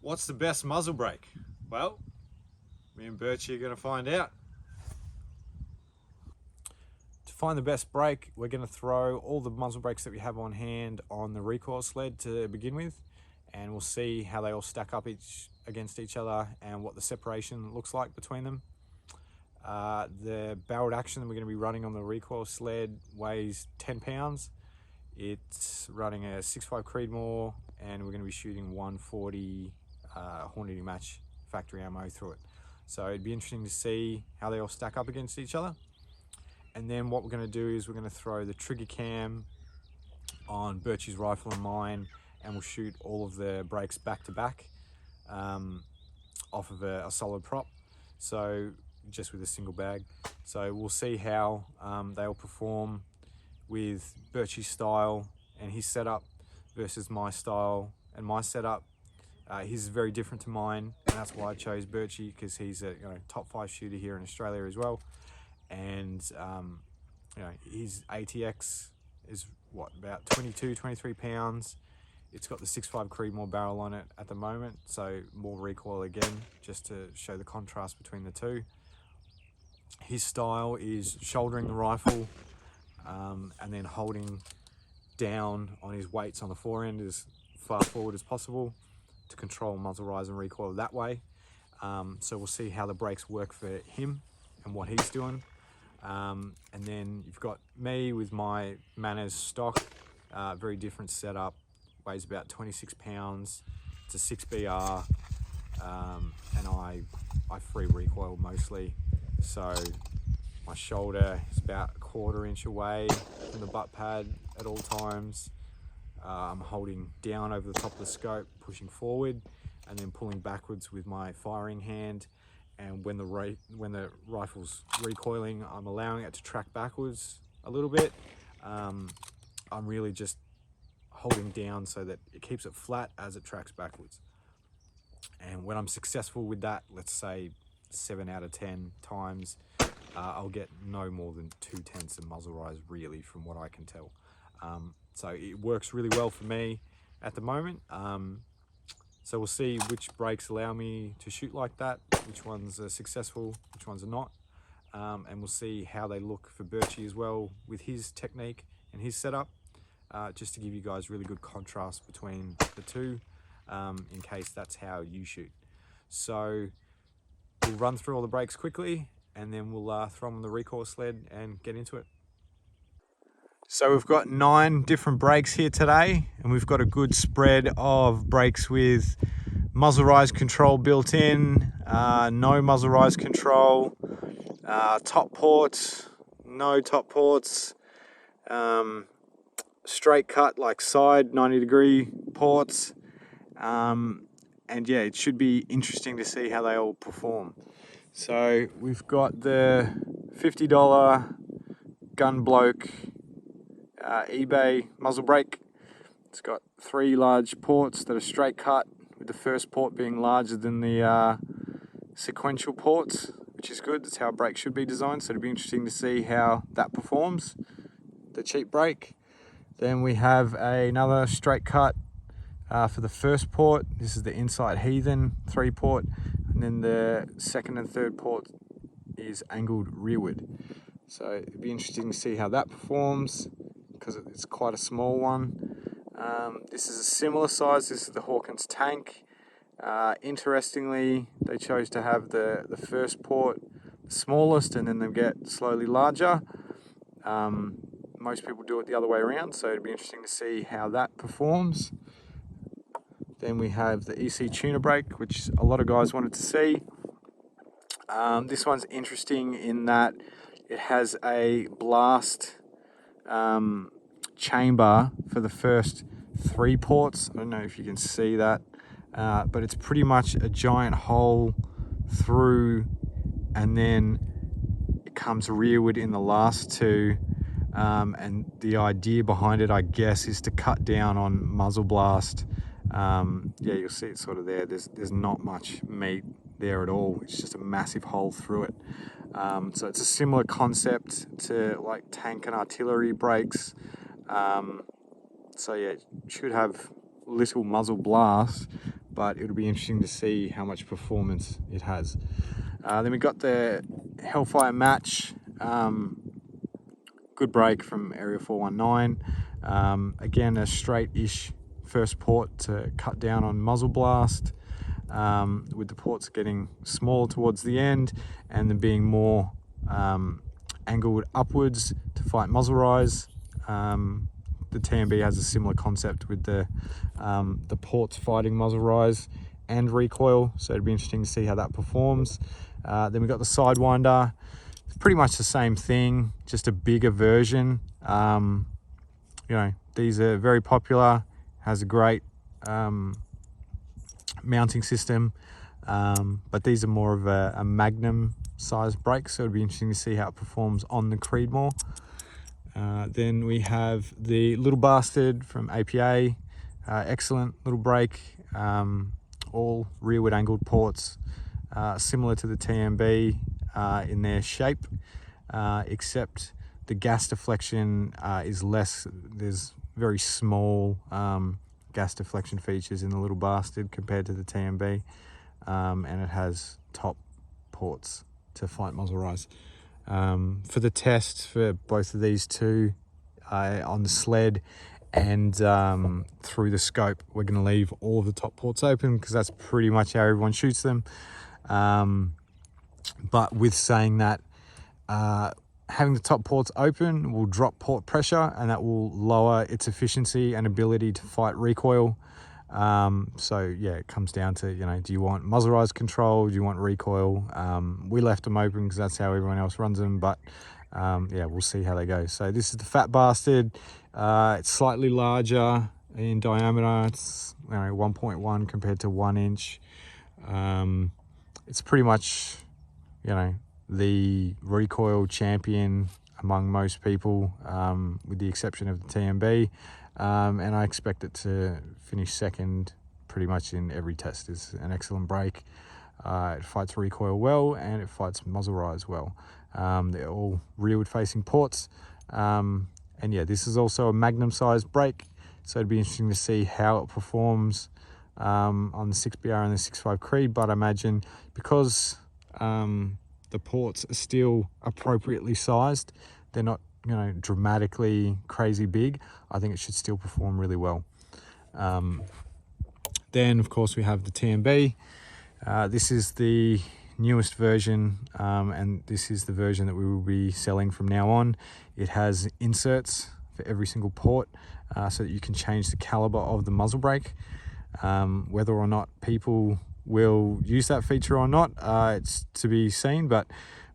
What's the best muzzle brake? Well, me and Birchie are going to find out. To find the best brake, we're going to throw all the muzzle brakes that we have on hand on the Recoil sled to begin with, and we'll see how they all stack up against each other and what the separation looks like between them. The barreled action that we're going to be running on the Recoil sled weighs 10 pounds. It's running a 6.5 Creedmoor, and we're going to be shooting 140 Hornady match factory ammo through it. So it'd be interesting to see how they all stack up against each other. And then what we're going to do is we're going to throw the trigger cam on Birchie's rifle and mine, and we'll shoot all of the brakes back to back off of a solid prop, so just with a single bag. So we'll see how they all perform with Birchie's style and his setup versus my style and my setup. His is very different to mine, and that's why I chose Birchie, because he's a top 5 shooter here in Australia as well. And his ATX is what, about 22-23 pounds. It's got the 6.5 Creedmoor barrel on it at the moment, so more recoil again, just to show the contrast between the two. His style is shouldering the rifle and then holding down on his weights on the forend as far forward as possible to control muzzle rise and recoil that way. So we'll see how the brakes work for him and what he's doing. And then you've got me with my Manners stock, very different setup, weighs about 26 pounds, it's a 6BR, and I free recoil mostly. So my shoulder is about a 1/4 inch away from the butt pad at all times. I'm holding down over the top of the scope, pushing forward, and then pulling backwards with my firing hand. And when the rifle's recoiling, I'm allowing it to track backwards a little bit. I'm really just holding down so that it keeps it flat as it tracks backwards. And when I'm successful with that, let's say 7 out of 10 times, I'll get no more than 2/10 of muzzle rise, really, from what I can tell. So it works really well for me at the moment. So we'll see which brakes allow me to shoot like that, which ones are successful, which ones are not. And we'll see how they look for Birchie as well with his technique and his setup, just to give you guys really good contrast between the two, in case that's how you shoot. So we'll run through all the brakes quickly, and then we'll throw them on the Recoil sled and get into it. So we've got 9 different brakes here today, and we've got a good spread of brakes with muzzle rise control built in, no muzzle rise control, top ports, no top ports, straight cut like side 90-degree ports, and yeah, it should be interesting to see how they all perform. So we've got the $50 gun bloke eBay muzzle brake. It's got 3 large ports that are straight cut, with the first port being larger than the sequential ports, which is good. That's how a brake should be designed, so it'll be interesting to see how that performs, the cheap brake. Then we have another straight cut for the first port. This is the Insight Heathen 3-port, and then the second and third port is angled rearward. So it'll be interesting to see how that performs, because it's quite a small one. This is a similar size. This is the Hawkins tank. Interestingly, they chose to have the first port the smallest, and then they get slowly larger. Most people do it the other way around, so it'd be interesting to see how that performs. Then we have the EC tuner brake, which a lot of guys wanted to see. This one's interesting in that it has a blast chamber for the first 3 ports. I don't know if you can see that, but it's pretty much a giant hole through, and then it comes rearward in the last 2. And the idea behind it, I guess, is to cut down on muzzle blast. Yeah, you'll see it sort of there. There's not much meat there at all. It's just a massive hole through it. So it's a similar concept to like tank and artillery brakes. So yeah, it should have little muzzle blast, but it'll be interesting to see how much performance it has. Then we got the HELLFIRE match. Good brake from Area419. Again, a straight-ish first port to cut down on muzzle blast, with the ports getting small towards the end and them being more angled upwards to fight muzzle rise. The TMB has a similar concept with the ports fighting muzzle rise and recoil, so it'd be interesting to see how that performs. Then we got the Sidewinder. It's pretty much the same thing, just a bigger version. You know, these are very popular, has a great mounting system, but these are more of a Magnum size brake, so it'll be interesting to see how it performs on the Creedmoor. Then we have the Little Bastard from APA, excellent little brake, all rearward angled ports, similar to the TMB in their shape, except the gas deflection is less. There's very small gas deflection features in the Little Bastard compared to the TMB, and it has top ports to fight muzzle rise. For the tests for both of these two, on the sled and through the scope, we're going to leave all of the top ports open because that's pretty much how everyone shoots them. But with saying that, having the top ports open will drop port pressure, and that will lower its efficiency and ability to fight recoil. So yeah, it comes down to, you know, do you want muzzle rise control? Do you want recoil? We left them open because that's how everyone else runs them, but yeah, we'll see how they go. So this is the Fat Bastard. It's slightly larger in diameter. It's, you know, 1.1 compared to 1 inch. It's pretty much, you know, the recoil champion among most people, with the exception of the TMB. And I expect it to finish second pretty much in every test. It's an excellent brake. It fights recoil well, and it fights muzzle rise well. They're all rearward facing ports. And yeah, this is also a Magnum sized brake, so it'd be interesting to see how it performs on the 6BR and the 6.5 Creed. But I imagine because the ports are still appropriately sized, they're not, you know, dramatically crazy big, I think it should still perform really well. Then of course we have the TMB. This is the newest version, and this is the version that we will be selling from now on. It has inserts for every single port, so that you can change the caliber of the muzzle brake. Whether or not people will use that feature or not, it's to be seen, but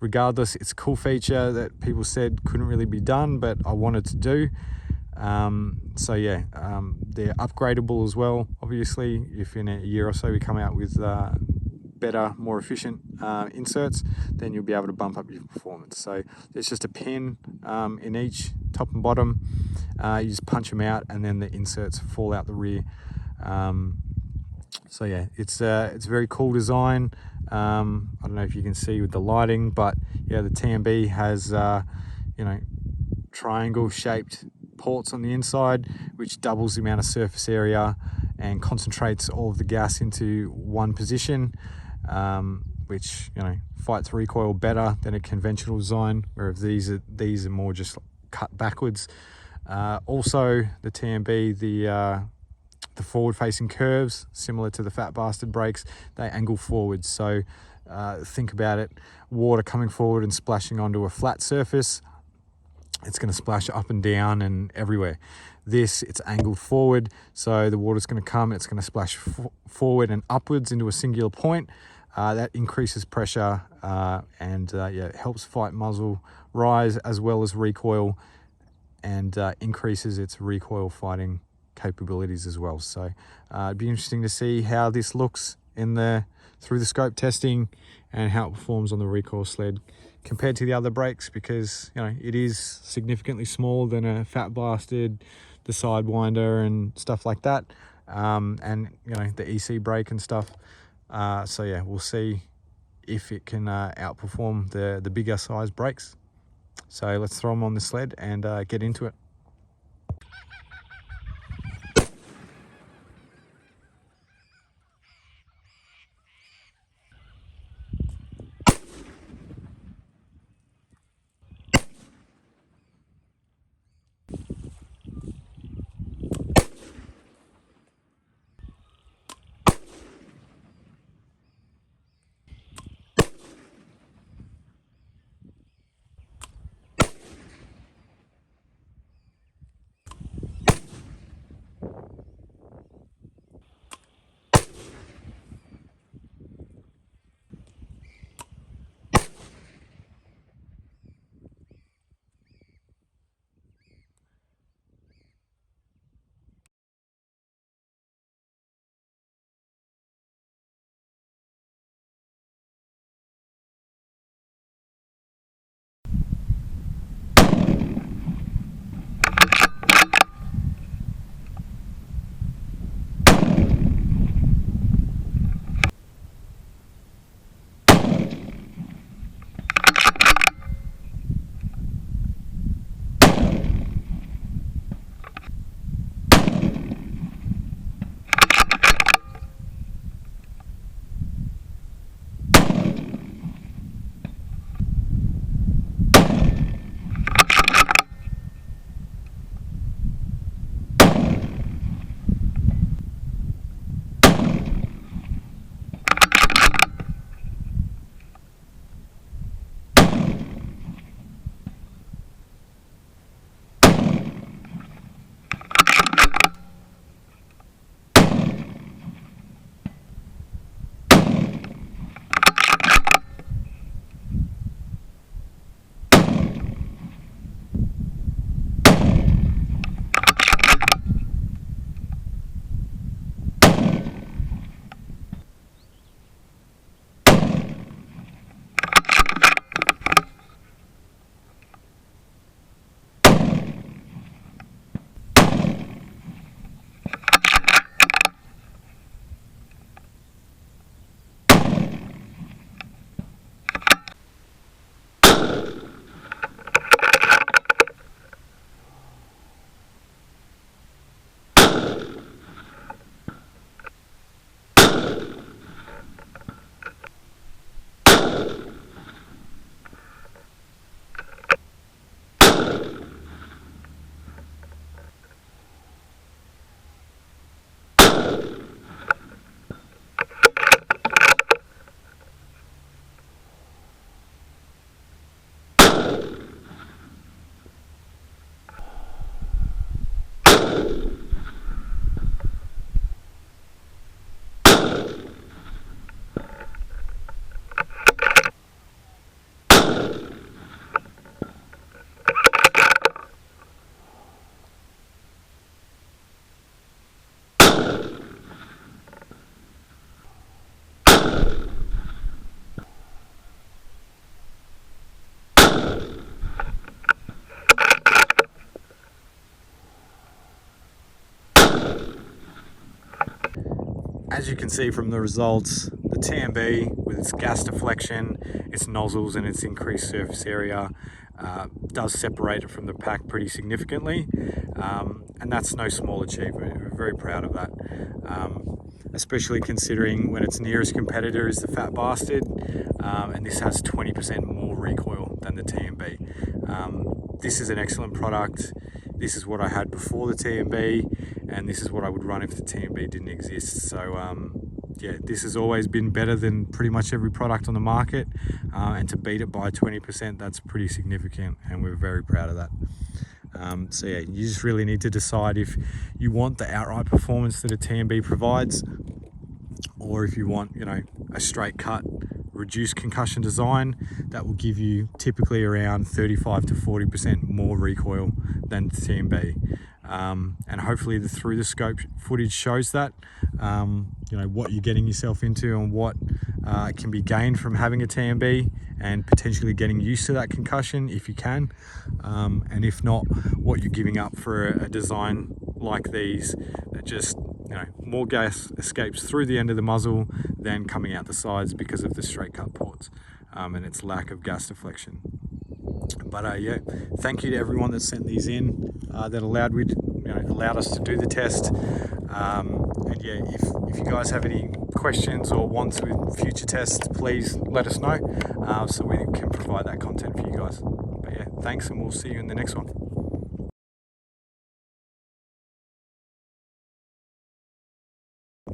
regardless, it's a cool feature that people said couldn't really be done, but I wanted to do. So yeah, they're upgradable as well. Obviously, if in a year or so we come out with better, more efficient inserts, then you'll be able to bump up your performance. So there's just a pin in each, top and bottom. You just punch them out, and then the inserts fall out the rear. So yeah, it's a very cool design. I don't know if you can see with the lighting, but yeah, the TMB has you know, triangle shaped ports on the inside, which doubles the amount of surface area and concentrates all of the gas into one position, which, you know, fights recoil better than a conventional design, whereas these are more just cut backwards. Also, the TMB, the forward-facing curves, similar to the Fat Bastard brakes, they angle forward. So think about it, water coming forward and splashing onto a flat surface, it's going to splash up and down and everywhere. This, it's angled forward, so the water's going to come, it's going to splash forward and upwards into a singular point. That increases pressure, and yeah, it helps fight muzzle rise as well as recoil, and increases its recoil fighting capabilities as well. So it'd be interesting to see how this looks in the through the scope testing, and how it performs on the recoil sled compared to the other brakes, because, you know, it is significantly smaller than a Fat Bastard, the Sidewinder and stuff like that, and, you know, the EC brake and stuff. So yeah, we'll see if it can outperform the bigger size brakes. So let's throw them on the sled and get into it. as you can see from the results, the TMB with its gas deflection, its nozzles and its increased surface area does separate it from the pack pretty significantly, and that's no small achievement. We're very proud of that, especially considering when its nearest competitor is the Fat Bastard, and this has 20% more recoil than the TMB. This is an excellent product. This is what I had before the TMB, and this is what I would run if the TMB didn't exist. So yeah, this has always been better than pretty much every product on the market, and to beat it by 20%, that's pretty significant, and we're very proud of that. So yeah, you just really need to decide if you want the outright performance that a TMB provides, or if you want, you know, a straight cut reduced concussion design that will give you typically around 35 to 40% more recoil than the TMB. And hopefully through the scope footage shows that, you know, what you're getting yourself into and what can be gained from having a TMB, and potentially getting used to that concussion if you can, and if not, what you're giving up for a design like these that just, you know, more gas escapes through the end of the muzzle than coming out the sides because of the straight cut ports and its lack of gas deflection. But yeah, thank you to everyone that sent these in, that allowed us to do the test. And yeah, if you guys have any questions or wants with future tests, please let us know, so we can provide that content for you guys. But yeah, thanks, and we'll see you in the next one.